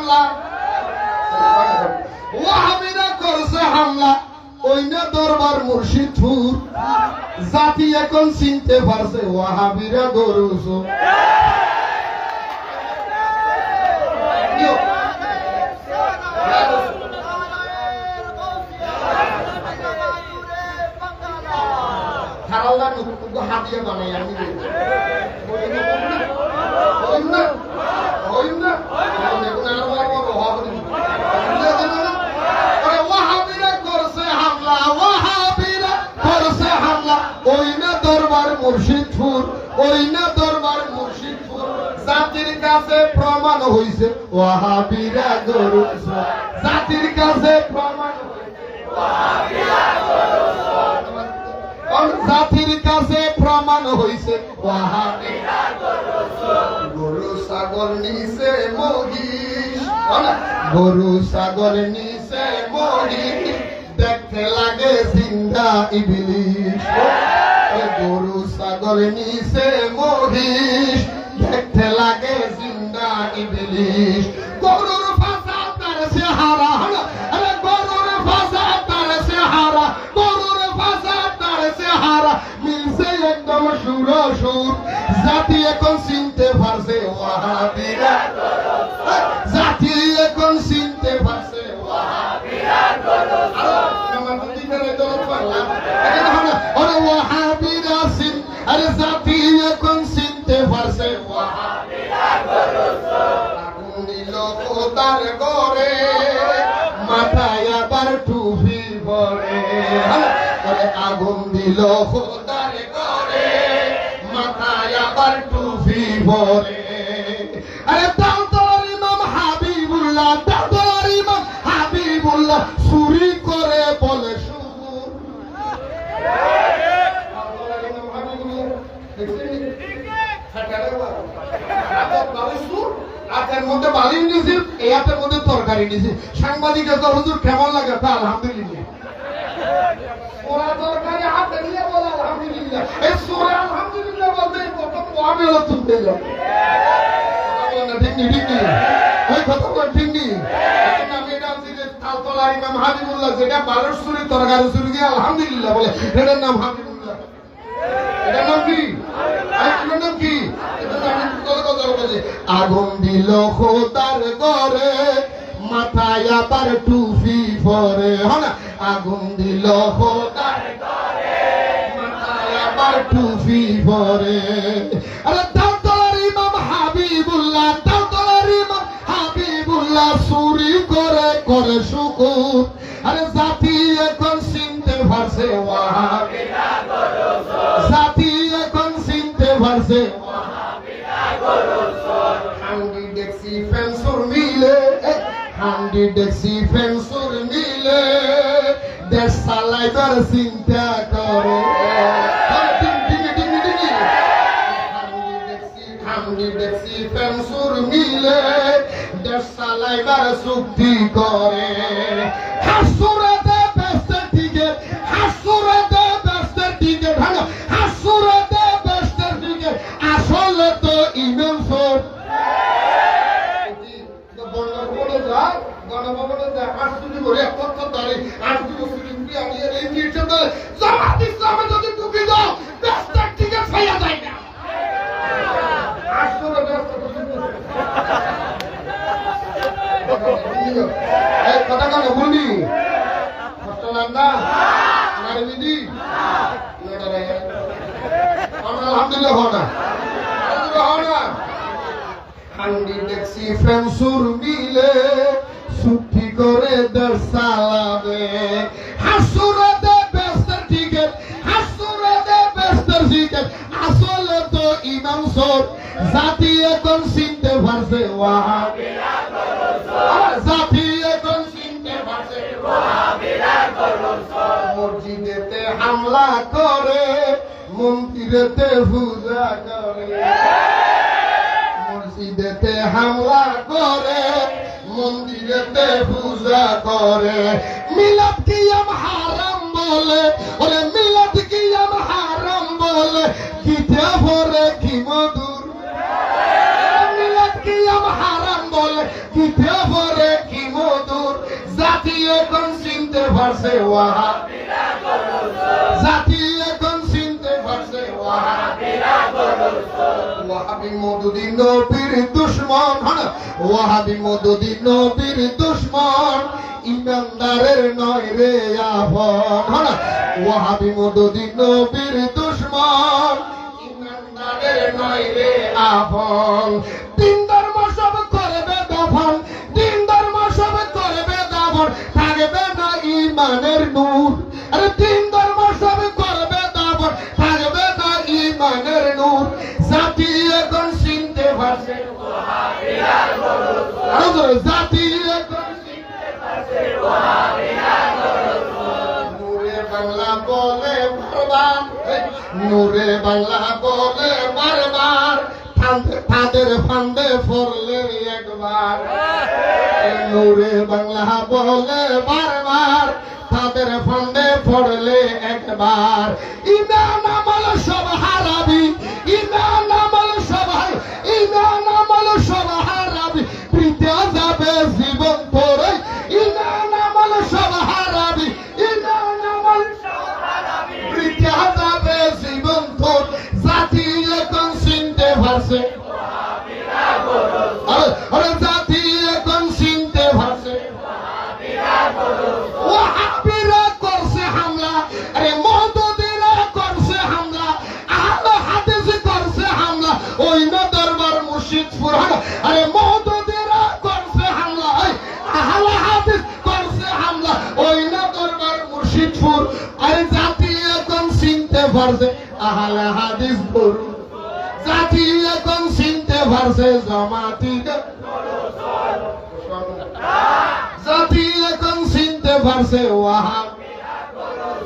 হামলা, ওয়াহাবিরা করছে হামলা, ওই না দরবার মুর্শিদপুর, জাতি এখন চিনতে পারছে ওয়াহাবিরা গরু চোর। হারাল্লা নুকুকে হাতিয়ে বানাই আমি ওয়াহাবিরা করছে হামলা, ওয়াহাবিরা করছে হামলা, ওই না দরবার মুর্শিদপুর, ওই না দরবার মুর্শিদপুর, জাতির কাছে প্রমাণ হইছে ওয়াহাবিরা গরু চোর, জাতির কাছে প্রমাণ হইছে ওয়াহাবিরা গরু চোর, জাতির কাছে প্রমাণ হইছে ওয়াহাবিরা গরু চোর। গরু ছাগল নিছে মহিষ, গরু ছাগল নিছে মহিষ, দেখতে লাগে জিন্দা ইবলিশ। গরু ছাগল নিছে মহিষ, দেখতে লাগে জিন্দা ইবলিশ। গরুর ফাঁসা তার চেহারা, আরে গরুর ফাঁসা তার চেহারা, গরুর ফাঁসা তার চেহারা মিলছে একদম সুরসুর, জাতি এখন চিনতে পারছে ওয়াহাবিরা গরু চোর, জাতি এখন চিনতে পারছে ওয়াহাবিরা গরু চোর। আমার দিকেরে দরদ পারলাম আরে ওয়াহাবিরা চিন, আরে জাতি এখন চিনতে পারছে ওয়াহাবিরা গরু চোর। আগুন দিল খোদার ঘরে, মাথায় আবার টুপি পরে, আরে আগুন দিল খোদার ঘরে, মাথায় আবার টুপি পরে। আরে দাউদার ইমাম হাবিবুল্লাহ, দাউদার ইমাম হাবিবুল্লাহ চুরি করে বলে সুর। হাতের মধ্যে বালি নিয়েছি, এই হাতের মধ্যে তরকারি নিয়েছি। সাংবাদিক হুজুর কেমন লাগে? আলহামদুলিল্লাহ। ওরা তরকারি হাতে নিয়ে বলে আলহামদুলিল্লাহ। এই সুরে আলহামদুলিল্লাহ বলতে প্রথম ওয়াবিলা তুলতে যাবে। ঠিক নি, ঠিক নি, ওই কথা বল, ঠিক নি। আমি এটা বলছি যে তালতলা ইমাম হাবিবুল্লাহ যেটা 12 সুরি তরকারি চুরি দিয়ে আলহামদুলিল্লাহ বলে, এটার নাম হাবিবুল্লাহ। এটার নাম কি? এটার নাম কি? আগুন দিল খোদার ঘরে, মাথায় আবার টুপি পরে, হ্যাঁ, আগুন দিল খোদার ঘরে, মাথায় আবার টুপি পরে। আরে দাউদার ইমাম হাবিবুল্লাহ, দাউদার ইমাম হাবিবুল্লাহ চুরি করে করে শুকুর, আরে জাতি এখন চিনতে পারছে ওয়াহাবিরা গরু চোর, জাতি এখন চিনতে পারছে ওয়াহাবিরা গরু চোর। হান্ডি দেখছি ফেন্সুর মিলে, হান্ডি দেখছি ফেন্সুর মিলে, দেশ চালাইবার চিন্তা করে। হান্ডি দেখছি ফেন্সুর মিলে, দেশ চালাইবার চুক্তি করে। হাসুরাতে বেস্তের টিকেট, হাসুরাতে বেস্তের টিকেট, হাসুরাতে বেস্তের টিকেট, আসলে তো ইমাম চোর। গণভবনে যায়, গণভবনে যায়, হাসুরি করে কত তারিখ, আজকে মুসলিমকে আনিয়ে এই নির্যাতন জামাত ইসলামে যদি ঢুকে যাও, বেস্তের টিকেট পাইয়া যায় না। কথা কেন বললি? আলহামদুলিল্লাহ হও না, হও না। হান্ডি দেখছি ফেন্সুর মিলে, চুক্তি করে দেশ চালাবে। হাসুরাতে বেস্তের টিকেট, হাসুরাতে বেস্তের টিকেট, আসলে তো ইমাম চোর, জাতি এখন চিনতে পারছে ওয়াহাবিরা গরু চোর, জাতি এখন চিনতে পারছে ওয়াহাবিরা গরু চোর। মসজিদেতে হামলা করে, মন্দিরেতে পূজা করে, মসজিদেতে হামলা করে, মন্দিরেতে পূজা করে। মিলাদ কিয়াম হারাম বলে, ওরে মিলাদ কিয়াম হারাম বলে, কিতে ভরে কি মধুর। মিলাদ কিয়াম হারাম বলে দিতে পারে কি মধুর জাতি এখন চিনতে পারছে ওয়াহাবিরা গরুর জাতি এখন চিনতে পারছে ওয়াহাবিরা গরুর ওয়াহাবি মওদুদি নবীর দুশমন ওয়াহাবি মওদুদি নবীর দুশমন ইমানদারের নয় রে আপন ওয়াহাবি মওদুদি নবীর দুশমন ইমানদারের নয় রে আপন তিন ধর্ম সব করবে দফন তিন ধর্ম সব করবে দফন থাকবে না ইমানের নূর আরে তিন ধর্ম সব করবে দফন থাকবে না ইমানের নূর জাতি এখন চিনতে পারছে ওয়াহাবিরা গরুর জাতি এখন চিনতে পারছে ওয়াহাবিরা গরুর নূরে বাংলা বলে বারবার নূরে বাংলা বলে বারবার তাদের ফান্দে পড়লে একবার নূরে বাংলা বলে বারবার তাদের ফান্দে পড়লে একবার ইমান আমল সব হারাবি ইমান আমল সব ইমান আমল সব হারাবি প্রীতে যাবে জীবন তোরে ইমান আমল সব হারাবি ইমান আমল সব হারাবি প্রীতে যাবে জীবন তোর জাতি এখন চিনতে পারছে ওয়াহাবিরা গরুর আরে জাতি এখন চিনতে পারছে ওয়াহাবিরা গরুর ওয়াহাবিরা করছে হামলা আরে মওদুদিরা করছে হামলা আহলে হাদিস করছে হামলা ওই না দরবার মুর্শিদ ফুরহান আরে মওদুদিরা করছে হামলা আহলে হাদিস করছে হামলা ওই না দরবার মুর্শিদ ফুর আরে জাতি এখন চিনতে পারছে আহলে হাদিস গরু জাতি এখন চিনতে পারছে জামাতি জাতি এখন চিনতে পারছে ওয়াহাবিরা গরুর